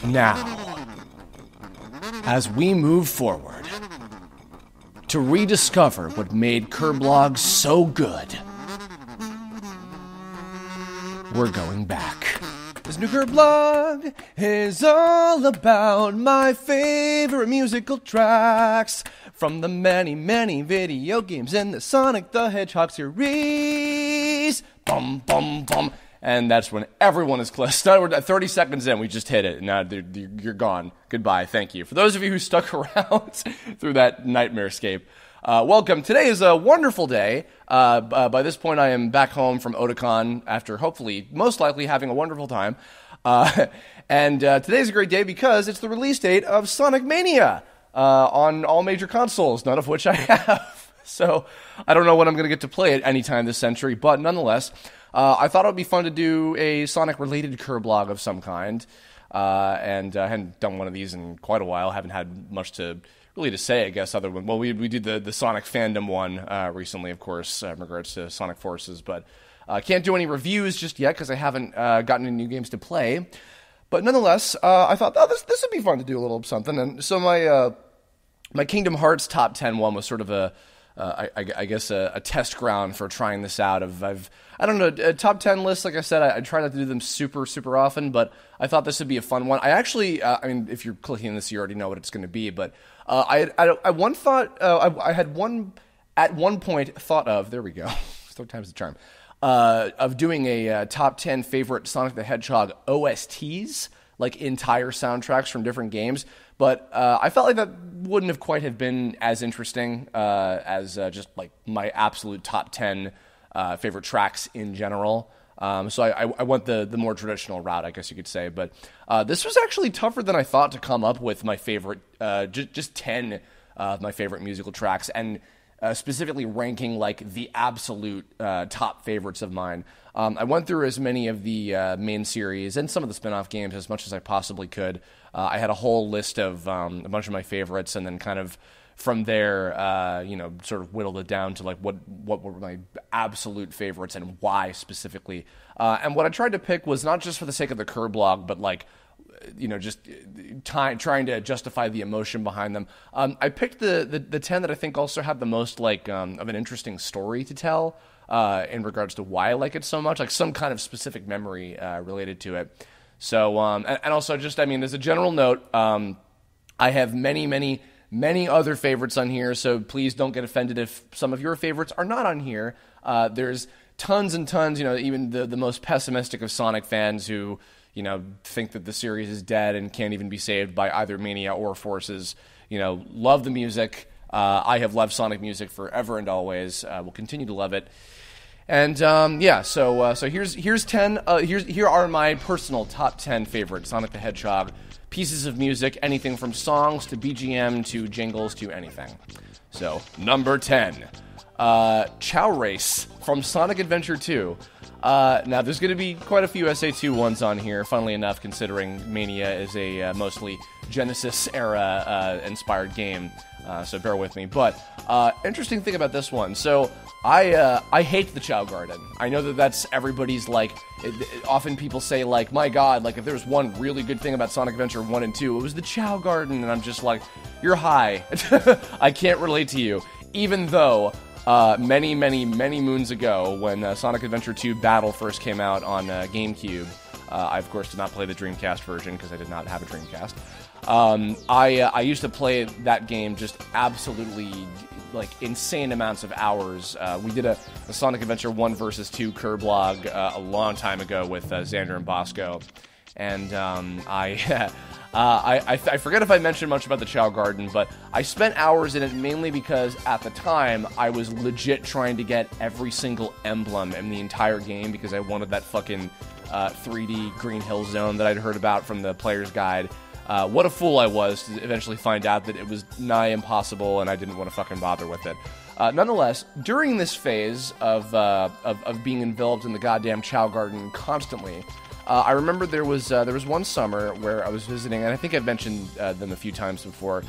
Now, as we move forward to rediscover what made Kerblog so good, we're going back. This new Kerblog is all about my favorite musical tracks from the many, many video games in the Sonic the Hedgehog series. Bum, bum, bum. And that's when everyone is close. 30 seconds in, we just hit it. Now you're gone. Goodbye. Thank you. For those of you who stuck around through that nightmare-scape, welcome. Today is a wonderful day. By this point, I am back home from Otakon after hopefully, most likely, having a wonderful time. And today's a great day because it's the release date of Sonic Mania on all major consoles, none of which I have. So I don't know when I'm going to get to play it anytime this century, but nonetheless, I thought it would be fun to do a Sonic-related Kerblog of some kind. And I hadn't done one of these in quite a while. Haven't had much to say, I guess, other than, well, we did the Sonic fandom one recently, of course, in regards to Sonic Forces, but can't do any reviews just yet because I haven't gotten any new games to play. But nonetheless, I thought, this would be fun to do a little something. And so my Kingdom Hearts top 10 one was sort of I guess a test ground for trying this out. I don't know, top 10 lists, like I said, I try not to do them super, super often, but I thought this would be a fun one. I actually, I mean, if you're clicking this, you already know what it's going to be, but I had one, at one point, thought of, there we go, third time's the charm, of doing a top 10 favorite Sonic the Hedgehog OSTs, like entire soundtracks from different games, but I felt like that wouldn't have quite have been as interesting as just like my absolute top 10 favorite tracks in general. So I went the more traditional route, I guess you could say. But this was actually tougher than I thought to come up with my favorite, just 10 of my favorite musical tracks, and specifically ranking like the absolute top favorites of mine. I went through as many of the main series and some of the spin-off games as much as I possibly could. I had a whole list of a bunch of my favorites, and then kind of from there, sort of whittled it down to like what were my absolute favorites and why specifically. And what I tried to pick was not just for the sake of the Kerblog, but like, just trying to justify the emotion behind them. I picked the 10 that I think also had the most like of an interesting story to tell in regards to why I like it so much, like some kind of specific memory related to it. So and also just, I mean, as a general note, I have many other favorites on here, so please don't get offended if some of your favorites are not on here. There's tons and tons, even the most pessimistic of Sonic fans who, think that the series is dead and can't even be saved by either Mania or Forces, love the music. I have loved Sonic music forever and always. Will continue to love it. And so here's 10. Here are my personal top 10 favorite Sonic the Hedgehog pieces of music, anything from songs to BGM to jingles to anything. So, number 10, Chow Race from Sonic Adventure 2. Now, there's going to be quite a few SA2 ones on here, funnily enough, considering Mania is a mostly Genesis-era inspired game, so bear with me. But, interesting thing about this one, so I hate the Chow Garden. I know that that's everybody's, like, often people say, like, my god, like, if there was one really good thing about Sonic Adventure 1 and 2, it was the Chow Garden, and I'm just like, you're high. I can't relate to you. Even though, many moons ago, when Sonic Adventure 2 Battle first came out on GameCube, I, of course, did not play the Dreamcast version, because I did not have a Dreamcast. I used to play that game just absolutely, like, insane amounts of hours. We did a Sonic Adventure 1 versus 2 Kerblog a long time ago with Xander and Bosco, and I forget if I mentioned much about the Chow Garden, but I spent hours in it mainly because at the time I was legit trying to get every single emblem in the entire game because I wanted that fucking 3D Green Hill Zone that I'd heard about from the player's guide. What a fool I was to eventually find out that it was nigh impossible and I didn't want to fucking bother with it. Nonetheless, during this phase of being enveloped in the goddamn Chow Garden constantly, I remember there was one summer where I was visiting, and I think I've mentioned them a few times before,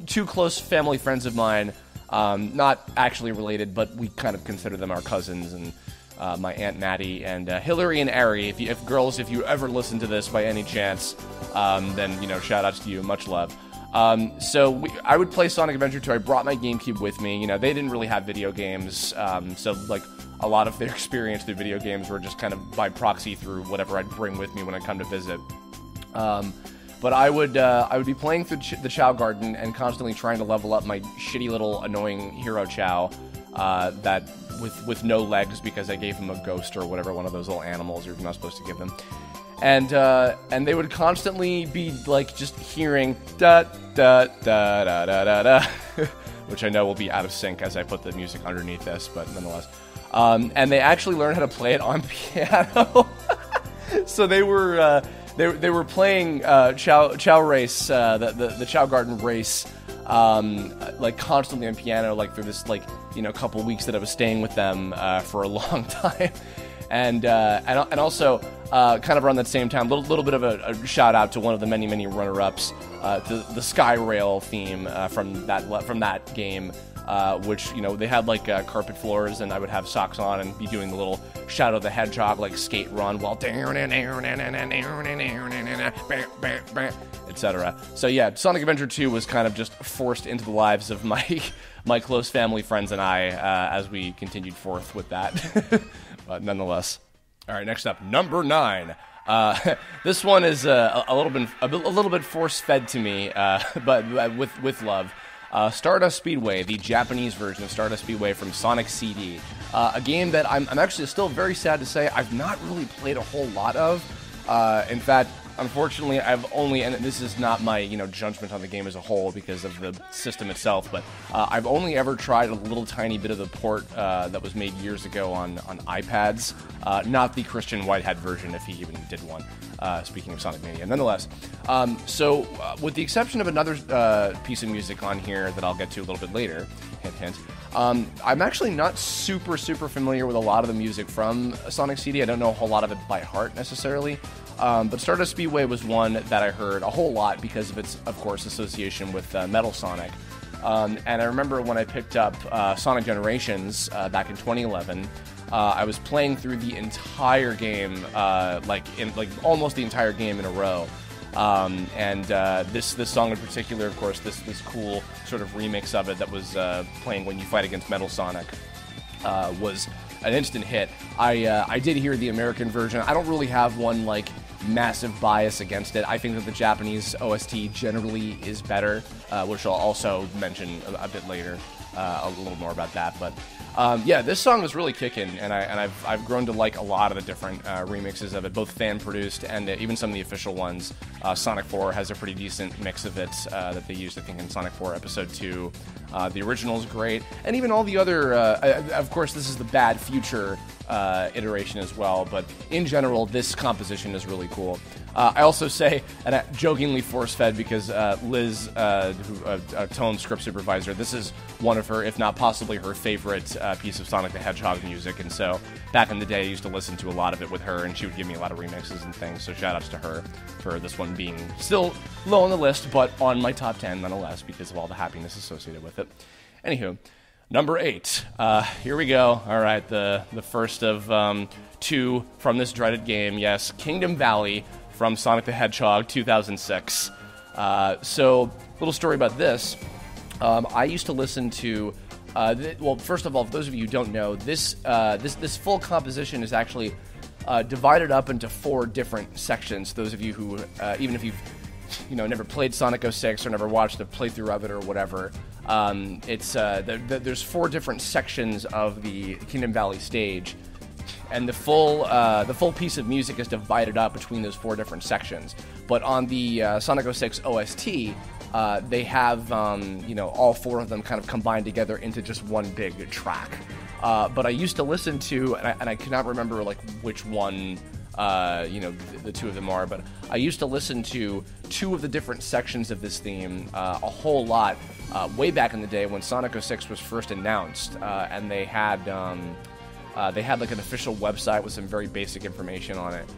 two close family friends of mine, not actually related, but we kind of consider them our cousins, and my Aunt Maddie, and Hillary and Ari. If you ever listen to this by any chance, then, you know, shout outs to you. Much love. I would play Sonic Adventure 2. I brought my GameCube with me. You know, they didn't really have video games, so, like, a lot of their experience through video games were just kind of by proxy through whatever I'd bring with me when I come to visit. But I would be playing through the Chao Garden and constantly trying to level up my shitty little annoying hero Chao, that with no legs because I gave him a ghost or whatever, one of those little animals you're not supposed to give them. And they would constantly be like just hearing da da da da da da da, which I know will be out of sync as I put the music underneath this, but nonetheless. And they actually learned how to play it on piano. So they were playing Chao Race, the Chao Garden race, like constantly on piano, like through this, like, you know, couple weeks that I was staying with them for a long time. And also kind of around that same time, little bit of a shout out to one of the many runner-ups, the Skyrail theme from that game, which, you know, they had like carpet floors, and I would have socks on and be doing the little Shadow the Hedgehog like skate run while etc. So yeah, Sonic Adventure 2 was kind of just forced into the lives of my close family, friends, and I as we continued forth with that. But nonetheless. All right, next up, number 9. This one is a little bit force-fed to me, but with love. Stardust Speedway, the Japanese version of Stardust Speedway from Sonic CD, a game that I'm actually still very sad to say I've not really played a whole lot of. In fact, unfortunately, I've only, and this is not my, you know, judgment on the game as a whole because of the system itself, but I've only ever tried a little tiny bit of the port that was made years ago on iPads, not the Christian Whitehead version, if he even did one, speaking of Sonic Mania. Nonetheless, with the exception of another piece of music on here that I'll get to a little bit later, hint, hint, I'm actually not super familiar with a lot of the music from Sonic CD. I don't know a whole lot of it by heart, necessarily. But Stardust Speedway was one that I heard a whole lot because of its, of course, association with Metal Sonic. And I remember when I picked up Sonic Generations back in 2011, I was playing through the entire game, like almost the entire game in a row. This song in particular, of course, this cool sort of remix of it that was playing when you fight against Metal Sonic, was an instant hit. I did hear the American version. I don't really have one like massive bias against it. I think that the Japanese OST generally is better, which I'll also mention a bit later, a little more about that. But yeah, this song was really kicking, and I've grown to like a lot of the different remixes of it, both fan produced and even some of the official ones. Sonic 4 has a pretty decent mix of it that they used, I think, in Sonic 4 Episode 2. The original is great, and even all the other. Of course, this is the Bad Future iteration as well, but in general, this composition is really cool. I also say, and I jokingly force-fed because Liz, Tone script supervisor, this is one of her, if not possibly her favorite piece of Sonic the Hedgehog music, and so back in the day I used to listen to a lot of it with her, and she would give me a lot of remixes and things, so shout-outs to her for this one being still low on the list, but on my top 10 nonetheless because of all the happiness associated with it. Anywho, number 8. Here we go. All right, the first of 2 from this dreaded game. Yes, Kingdom Valley from Sonic the Hedgehog 2006. So, little story about this. I used to listen to. Well, first of all, for those of you who don't know, this full composition is actually divided up into 4 different sections. Those of you who, even if you've never played Sonic 06 or never watched a playthrough of it or whatever, there's 4 different sections of the Kingdom Valley stage, and the full piece of music is divided up between those 4 different sections. But on the Sonic 06 OST, they have all 4 of them kind of combined together into just one big track. But I used to listen to, and I cannot remember like which one. The 2 of them are, but I used to listen to 2 of the different sections of this theme a whole lot way back in the day when Sonic 06 was first announced, and they had like an official website with some very basic information on it.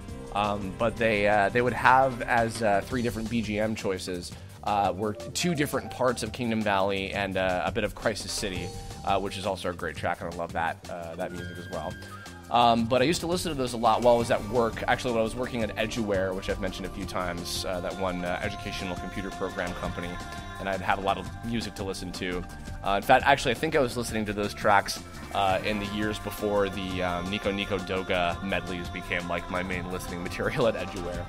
But they would have as 3 different BGM choices were 2 different parts of Kingdom Valley and a bit of Crisis City, which is also a great track, and I love that music as well. But I used to listen to those a lot while I was at work. Actually, when I was working at Eduware, which I've mentioned a few times, that one educational computer program company, and I'd have a lot of music to listen to. In fact, actually, I think I was listening to those tracks in the years before the Nico Nico Doga medleys became like my main listening material at Eduware.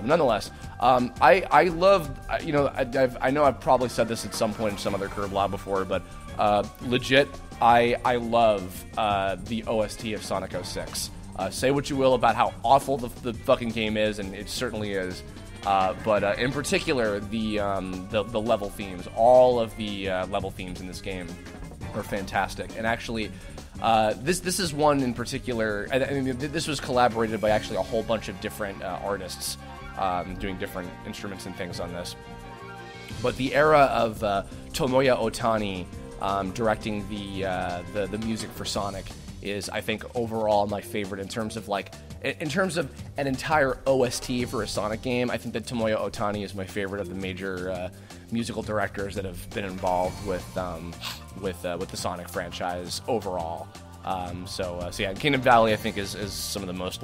Nonetheless, I love, I know I've probably said this at some point in some other Curve blog before, but legit, I love the OST of Sonic 06. Say what you will about how awful the fucking game is, and it certainly is. But in particular, the level themes, all of the level themes in this game are fantastic. And actually, this is one in particular. I mean, this was collaborated by actually a whole bunch of different artists doing different instruments and things on this. But the era of Tomoya Otani directing the music for Sonic is, I think, overall my favorite in terms of an entire OST for a Sonic game. I think that Tomoya Otani is my favorite of the major musical directors that have been involved with the Sonic franchise overall. So yeah, Kingdom Valley I think is some of the most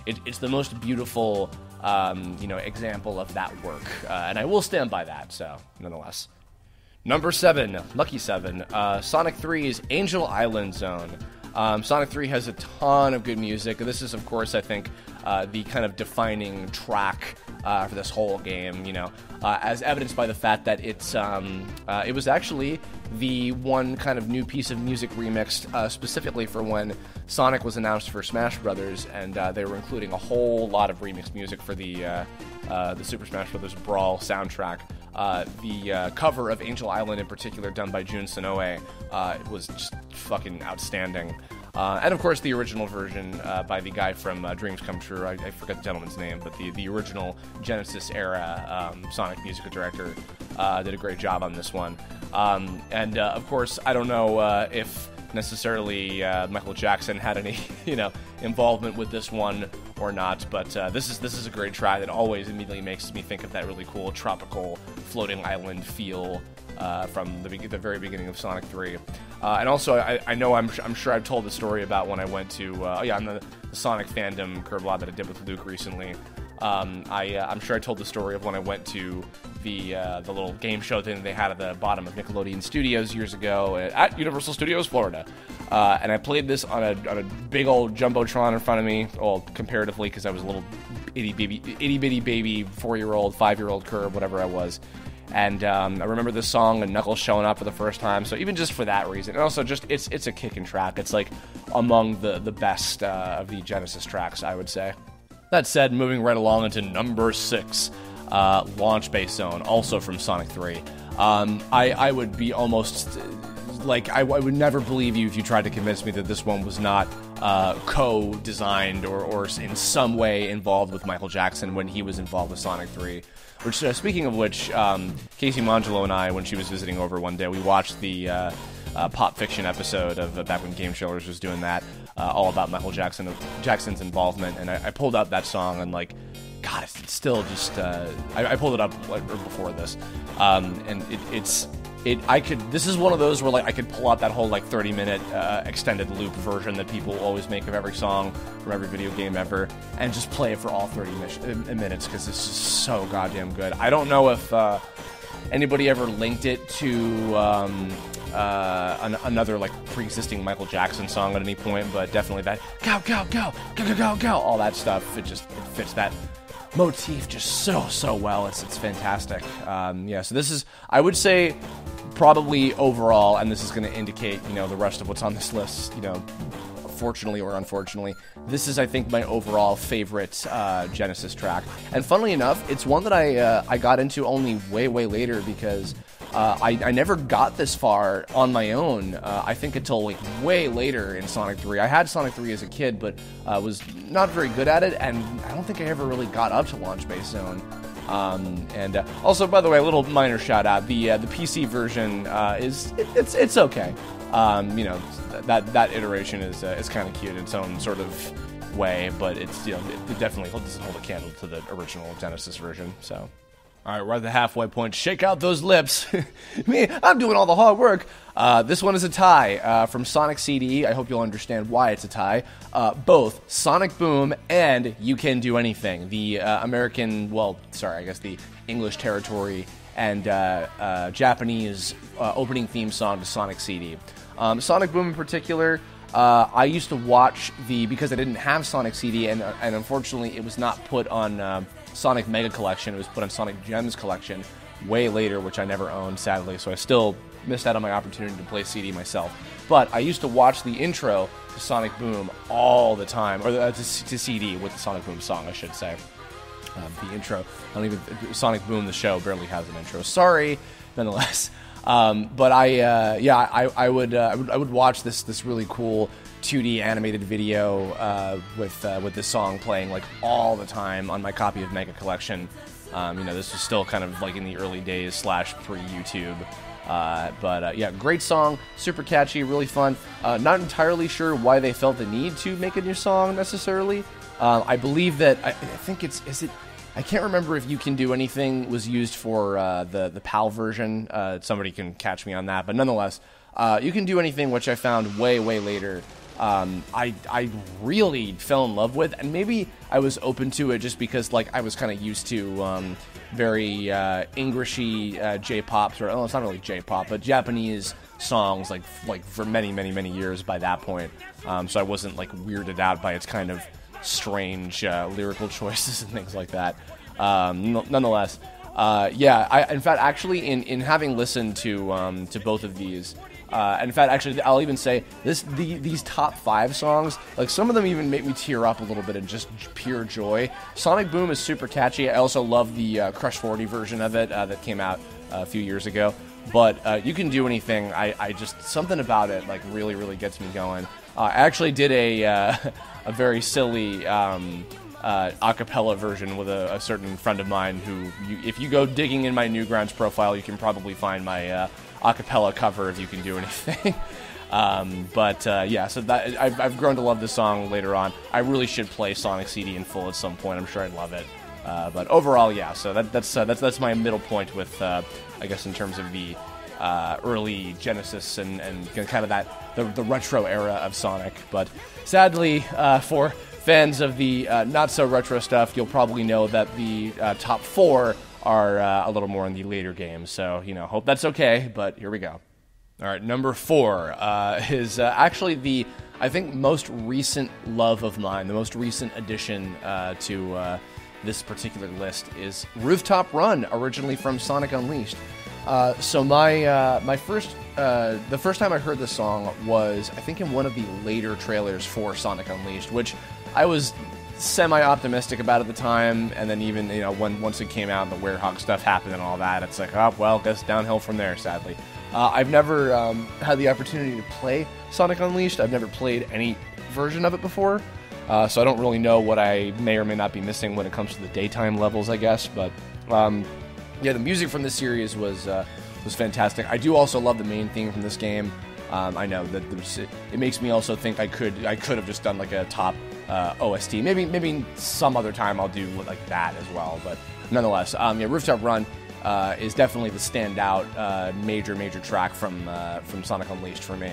it's the most beautiful example of that work, and I will stand by that. So nonetheless. Number 7, Lucky 7, Sonic 3's Angel Island Zone. Sonic 3 has a ton of good music. This is, of course, I think, the kind of defining track for this whole game, as evidenced by the fact that it was actually the one kind of new piece of music remixed specifically for when Sonic was announced for Smash Brothers, and they were including a whole lot of remixed music for the Super Smash Brothers Brawl soundtrack. The cover of Angel Island in particular, done by Jun Sonoe, was just fucking outstanding. And of course the original version by the guy from Dreams Come True, I forget the gentleman's name, but the original Genesis era Sonic music director did a great job on this one. And of course, I don't know if necessarily Michael Jackson had any involvement with this one or not, but this is a great track that always immediately makes me think of that really cool tropical floating island feel from the very beginning of Sonic 3. And also, I'm sure I've told the story about when I went to on the Sonic fandom Curve blog that I did with Luke recently. I'm sure I told the story of when I went to the little game show thing they had at the bottom of Nickelodeon Studios years ago at Universal Studios Florida, and I played this on a big old jumbotron in front of me. Well, comparatively, because I was a little itty bitty baby 4-year-old, 5-year-old Curve, whatever I was. And I remember this song and Knuckles showing up for the first time. So even just for that reason, and also just it's a kicking track. It's like among the best of the Genesis tracks, I would say. That said, moving right along into number 6, Launch Base Zone, also from Sonic 3. I would be almost I would never believe you if you tried to convince me that this one was not co-designed or in some way involved with Michael Jackson when he was involved with Sonic 3. Which, speaking of which, Casey Mangelo and I, when she was visiting over one day, we watched the Pop Fiction episode of back when Game Showers was doing that, all about Michael Jackson's involvement, and I pulled up that song and God, it's still just I pulled it up before this, and this is one of those where I could pull out that whole 30-minute extended loop version that people always make of every song from every video game ever, and just play it for all 30 minutes because it's just so goddamn good. I don't know if anybody ever linked it to another pre-existing Michael Jackson song at any point, but definitely that go go go go go go go, all that stuff. It fits that motif just so well. It's fantastic. So this is, I would say, probably overall, and this is going to indicate the rest of what's on this list, fortunately or unfortunately, this is, I think, my overall favorite Genesis track. And funnily enough, it's one that I got into only way later, because I never got this far on my own, I think, until way later in Sonic 3. I had Sonic 3 as a kid, but was not very good at it, and I don't think I ever really got up to Launch Base Zone. And also, by the way, a little minor shout out, the PC version it's okay. That iteration is kind of cute in its own sort of way, but it's it definitely doesn't hold a candle to the original Genesis version. So All right, we're at the halfway point. Shake out those lips. Me, I'm doing all the hard work. This one is a tie from Sonic CD. I hope you'll understand why it's a tie. Both Sonic Boom and You Can Do Anything. The the English territory and Japanese opening theme song to Sonic CD. Sonic Boom in particular, I used to watch because I didn't have Sonic CD, and unfortunately it was not put on Sonic Mega Collection. It was put on Sonic Gems Collection way later, which I never owned, sadly, so I still missed out on my opportunity to play CD myself. But I used to watch the intro to Sonic Boom all the time, or to CD with the Sonic Boom song, I should say. The intro, Sonic Boom, the show, barely has an intro. Sorry, nonetheless. But I would watch this really cool 2D animated video with this song playing like all the time on my copy of Mega Collection. This was still kind of like in the early days / pre-YouTube. But great song, super catchy, really fun. Not entirely sure why they felt the need to make a new song necessarily. I believe that I think I can't remember if You Can Do Anything was used for the PAL version. Somebody can catch me on that, but nonetheless, You Can Do Anything, which I found way later. I really fell in love with, and maybe I was open to it just because like I was kind of used to very Englishy J-pop, or it's not really J-pop, but Japanese songs like for many years by that point. So I wasn't like weirded out by its kind of strange lyrical choices and things like that. Nonetheless, in fact, actually, in having listened to both of these. In fact, actually, I'll even say these top 5 songs, like some of them even make me tear up a little bit in just pure joy. Sonic Boom is super catchy. I also love the Crush 40 version of it that came out a few years ago. But You Can Do Anything, I just, something about it like really gets me going. I actually did a very silly acapella version with a certain friend of mine who, if you go digging in my Newgrounds profile, you can probably find my acapella cover of You Can Do Anything. So that I've grown to love this song later on. I really should play Sonic CD in full at some point. I'm sure I'd love it. But overall, so that's my middle point with I guess in terms of the early Genesis and kind of the retro era of Sonic. But sadly, for fans of the not so retro stuff, you'll probably know that the top 4 are a little more in the later games. So, hope that's okay, but here we go. All right, number 4 is actually the, I think, most recent love of mine, the most recent addition to this particular list is Rooftop Run, originally from Sonic Unleashed. So my first, the first time I heard this song was, I think, in one of the later trailers for Sonic Unleashed, which I was semi-optimistic about at the time, and then even, once it came out, the Werehog stuff happened and all that, it's like, oh, well, guess downhill from there, sadly. I've never had the opportunity to play Sonic Unleashed. I've never played any version of it before, so I don't really know what I may or may not be missing when it comes to the daytime levels, I guess, but, the music from this series was fantastic. I do also love the main theme from this game. I know that it makes me also think I could have just done like a top OST. Maybe some other time I'll do like that as well. But nonetheless, Rooftop Run is definitely the standout major track from Sonic Unleashed for me.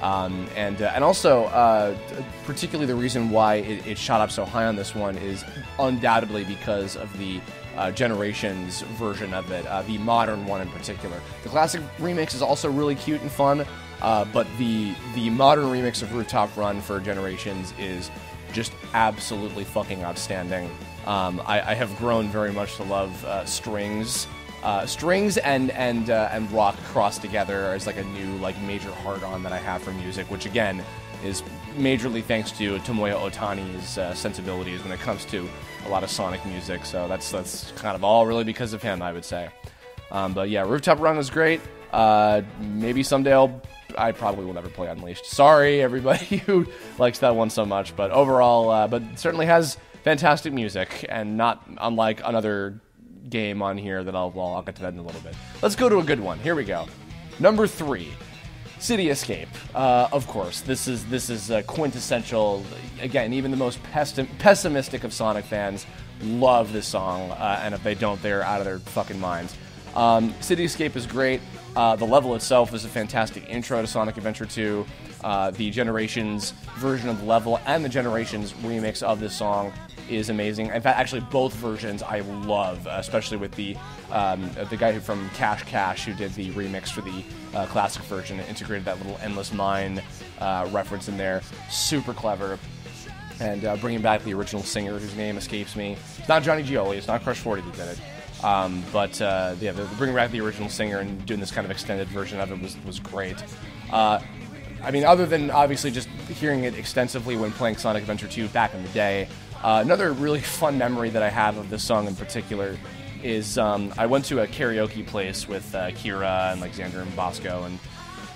And also, particularly the reason why it shot up so high on this one is undoubtedly because of the Generations version of it, the modern one in particular. The classic remix is also really cute and fun, but the modern remix of Rooftop Run for Generations is just absolutely fucking outstanding. I have grown very much to love strings and rock crossed together as like a new like major hard-on that I have for music, which again is majorly thanks to Tomoya Otani's sensibilities when it comes to a lot of Sonic music. So that's kind of all really because of him, I would say. But yeah, Rooftop Run is great. Maybe someday I probably will never play Unleashed. Sorry, everybody who likes that one so much, but overall, but certainly has fantastic music, and not unlike another game on here that I'll get to that in a little bit. Let's go to a good one. Here we go. Number 3, City Escape. Of course, this is quintessential. Again, even the most pessimistic of Sonic fans love this song, and if they don't, they're out of their fucking minds. Cityscape is great. The level itself is a fantastic intro to Sonic Adventure 2. The Generations version of the level and the Generations remix of this song is amazing. In fact, actually, both versions I love, especially with the guy from Cash Cash who did the remix for the classic version and integrated that little Endless Mine reference in there. Super clever. And bringing back the original singer whose name escapes me. It's not Johnny Gioli, it's not Crush 40 that did it. But bringing back the original singer and doing this kind of extended version of it was great. I mean, other than obviously just hearing it extensively when playing Sonic Adventure 2 back in the day, another really fun memory that I have of this song in particular is I went to a karaoke place with Kira and like Xander and Bosco and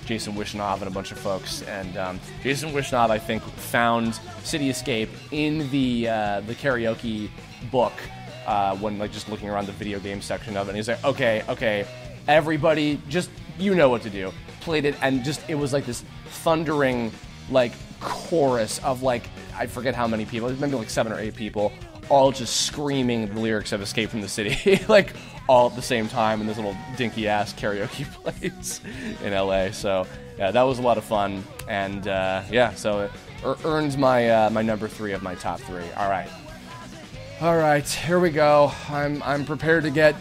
Jason Wishnov and a bunch of folks. And Jason Wishnov, I think, found Cityscape in the karaoke book when like just looking around the video game section of it. And he's like, okay, everybody, just you know what to do. Played it, and just it was like this thundering like chorus of like I forget how many people, maybe like 7 or 8 people, all just screaming the lyrics of Escape from the City like all at the same time in this little dinky ass karaoke place in LA. So yeah, that was a lot of fun, and so it earns my my number 3 of my top 3. All right, here we go. I'm prepared to get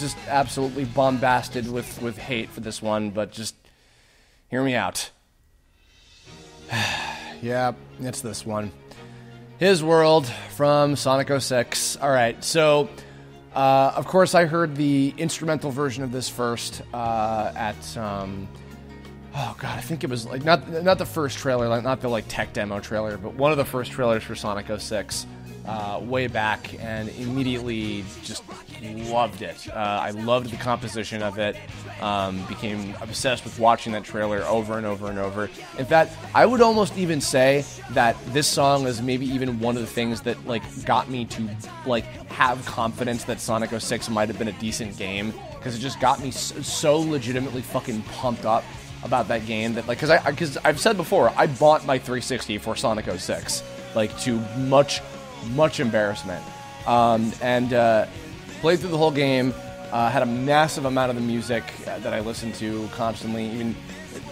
just absolutely bombasted with hate for this one, but just hear me out. Yeah, it's this one. His World from Sonic 06. All right, so of course I heard the instrumental version of this first at I think it was like not the first trailer, like not the like tech demo trailer, but one of the first trailers for Sonic 06 way back, and immediately just loved it. I loved the composition of it. Became obsessed with watching that trailer over and over and over. In fact, I would almost even say that this song is maybe even one of the things that like got me to like have confidence that Sonic 06 might have been a decent game, because it just got me so legitimately fucking pumped up about that game that like because I've said before, I bought my 360 for Sonic 06, like to much embarrassment, and played through the whole game. Had a massive amount of the music that I listened to constantly. Even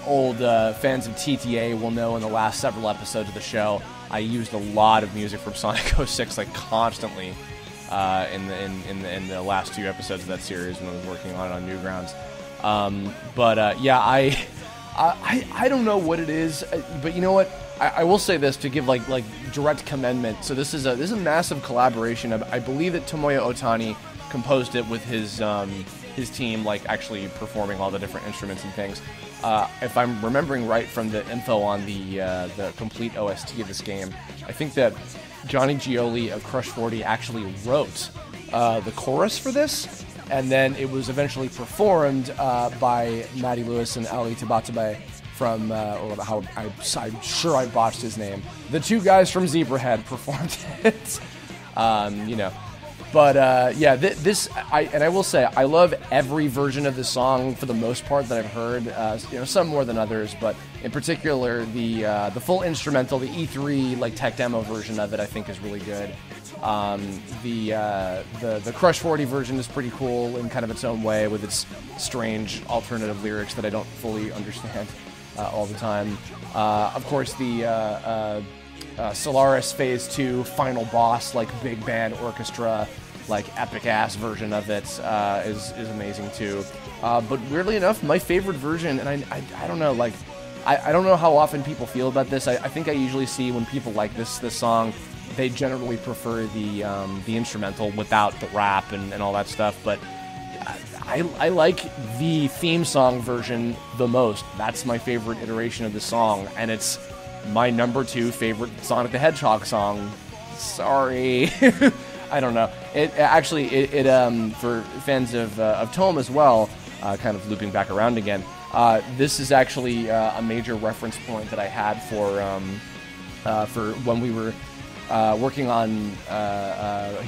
old fans of TTA will know in the last several episodes of the show, I used a lot of music from Sonic 06 like constantly in the last 2 episodes of that series when I was working on it on Newgrounds. I don't know what it is, but you know what? I will say this to give like direct commendment. So this is a massive collaboration. I believe that Tomoya Otani composed it with his team, like actually performing all the different instruments and things. If I'm remembering right from the info on the complete OST of this game, I think that Johnny Gioli of Crush 40 actually wrote the chorus for this, and then it was eventually performed by Matty Lewis and Ali Tabatabai from, I'm sure I botched his name. The 2 guys from Zebrahead performed it, But I will say I love every version of this song for the most part that I've heard. Some more than others, but in particular the full instrumental, the E3 like tech demo version of it, I think is really good. The Crush 40 version is pretty cool in kind of its own way with its strange alternative lyrics that I don't fully understand all the time. Of course, the Solaris Phase 2 final boss, like big band orchestra, like epic ass version of it is amazing too. But weirdly enough, my favorite version, and I don't know, like I don't know how often people feel about this. I think I usually see when people like this song, they generally prefer the instrumental without the rap and all that stuff. But I like the theme song version the most. That's my favorite iteration of the song, and it's my number 2 favorite Sonic the Hedgehog song. Sorry. I don't know. It for fans of Tome as well, kind of looping back around again, this is actually a major reference point that I had for when we were working on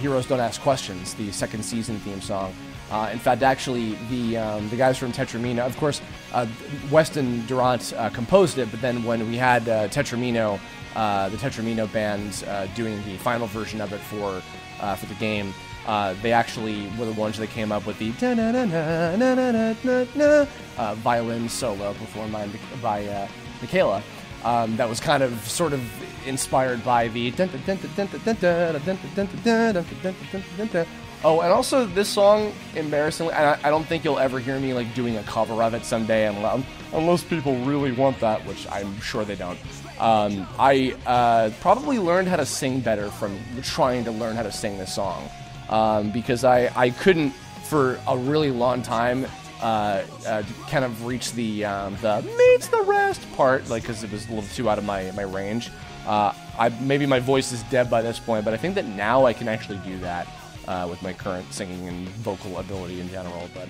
Heroes Don't Ask Questions, the 2nd season theme song. In fact, actually, the guys from Tetramino, of course, Weston Durant composed it, but then when we had Tetramino the Tetramino band doing the final version of it for the game. They actually were the ones that came up with the violin solo performed by Michaela. That was kind of sort of inspired by the oh, and also this song, embarrassingly, I don't think you'll ever hear me like doing a cover of it someday, unless people really want that, which I'm sure they don't. I probably learned how to sing better from trying to learn how to sing this song, because I couldn't for a really long time kind of reach the meets the rest part, like, because it was a little too out of my range. Maybe my voice is dead by this point, but I think that now I can actually do that with my current singing and vocal ability in general. But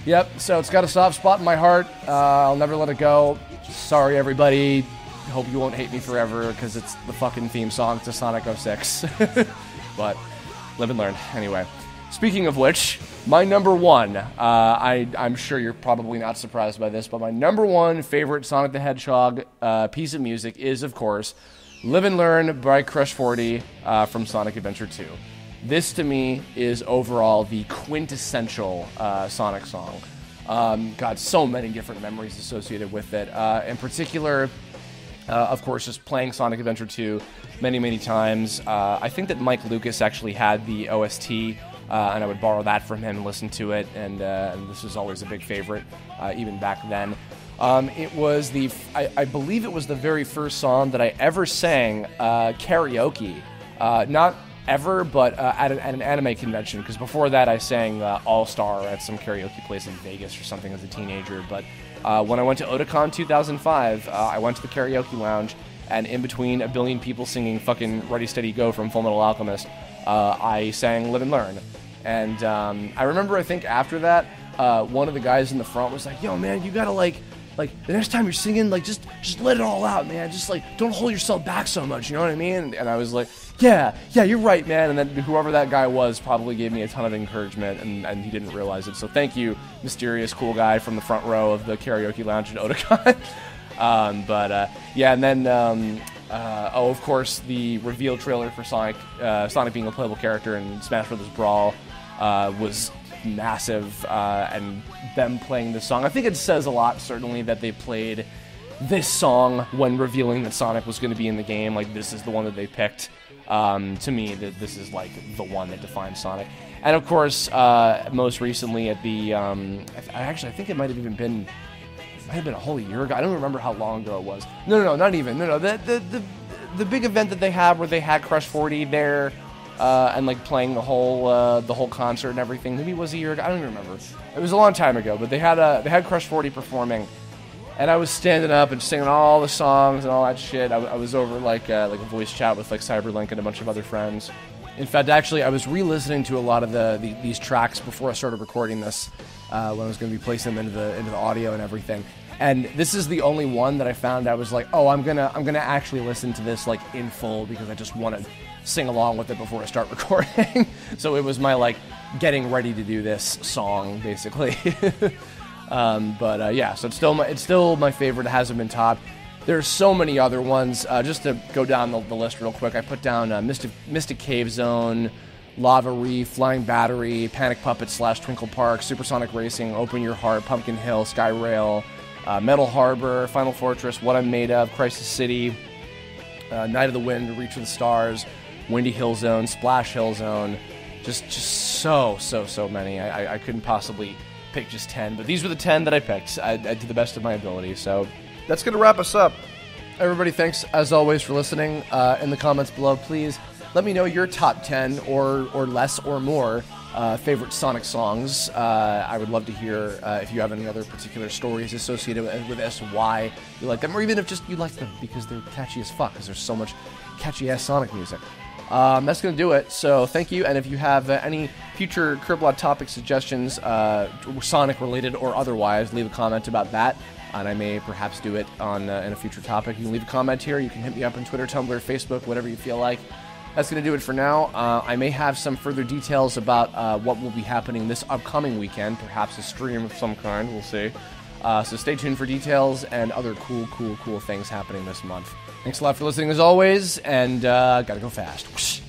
yep, so it's got a soft spot in my heart. I'll never let it go. Sorry, everybody. Hope you won't hate me forever, because it's the fucking theme song to Sonic 06. But live and learn. Anyway, speaking of which, my number one, I'm sure you're probably not surprised by this, but my number one favorite Sonic the Hedgehog piece of music is, of course, Live and Learn by Crush 40 from Sonic Adventure 2. This, to me, is overall the quintessential Sonic song. Got so many different memories associated with it. In particular, of course, just playing Sonic Adventure 2 many, many times. I think that Mike Lucas actually had the OST, and I would borrow that from him and listen to it, and this was always a big favorite, even back then. It was I believe it was the very first song that I ever sang karaoke. Not ever, but at an anime convention, because before that I sang All-Star at some karaoke place in Vegas or something as a teenager. But when I went to Otakon 2005, I went to the karaoke lounge, and in between a billion people singing fucking Ready Steady Go from Fullmetal Alchemist, I sang Live and Learn. And I remember, I think after that, one of the guys in the front was like, yo man, you gotta like the next time you're singing, like just let it all out, man. Just like don't hold yourself back so much, you know what I mean? And I was like, yeah, you're right, man. And then whoever that guy was probably gave me a ton of encouragement, and he didn't realize it. So thank you, mysterious cool guy from the front row of the karaoke lounge at Otakon. Yeah, and then of course, the reveal trailer for Sonic being a playable character in Smash Bros. Brawl was massive, and them playing this song, I think it says a lot, certainly, that they played this song when revealing that Sonic was going to be in the game. Like, this is the one that they picked. To me, this is like the one that defines Sonic. And of course, most recently at the I think it might have even been a whole year ago. I don't remember how long ago it was. No, not even. No. The big event that they had where they had Crush 40 there, and like playing the whole concert and everything. Maybe it was a year ago. I don't even remember. It was a long time ago. But they had Crush 40 performing, and I was standing up and singing all the songs and all that shit. I was over like a voice chat with like Cyberlink and a bunch of other friends. In fact, actually, I was re-listening to a lot of these tracks before I started recording this, when I was going to be placing them into the audio and everything. And this is the only one that I found I was like, oh, I'm gonna actually listen to this like in full, because I just want to sing along with it before I start recording. So it was my like getting ready to do this song, basically. Yeah, so it's still my favorite. It hasn't been topped. There's so many other ones. Just to go down the list real quick, I put down Mystic Cave Zone, Lava Reef, Flying Battery, Panic Puppet / Twinkle Park, Supersonic Racing, Open Your Heart, Pumpkin Hill, Sky Rail, Metal Harbor, Final Fortress, What I'm Made Of, Crisis City, Night of the Wind, Reach for the Stars, Windy Hill Zone, Splash Hill Zone. Just so many. I couldn't possibly pick just 10, but these were the 10 that I picked. I did the best of my ability, so that's going to wrap us up. Everybody, thanks as always for listening. In the comments below, please let me know your top 10 or less or more favorite Sonic songs. I would love to hear if you have any other particular stories associated with as to why you like them, or even if just you like them because they're catchy as fuck, because there's so much catchy-ass Sonic music. That's going to do it, so thank you, and if you have any future Kerblot topic suggestions, Sonic-related or otherwise, leave a comment about that, and I may perhaps do it on in a future topic. You can leave a comment here, you can hit me up on Twitter, Tumblr, Facebook, whatever you feel like. That's going to do it for now. I may have some further details about what will be happening this upcoming weekend, perhaps a stream of some kind, we'll see. So stay tuned for details and other cool things happening this month. Thanks a lot for listening as always, and gotta go fast.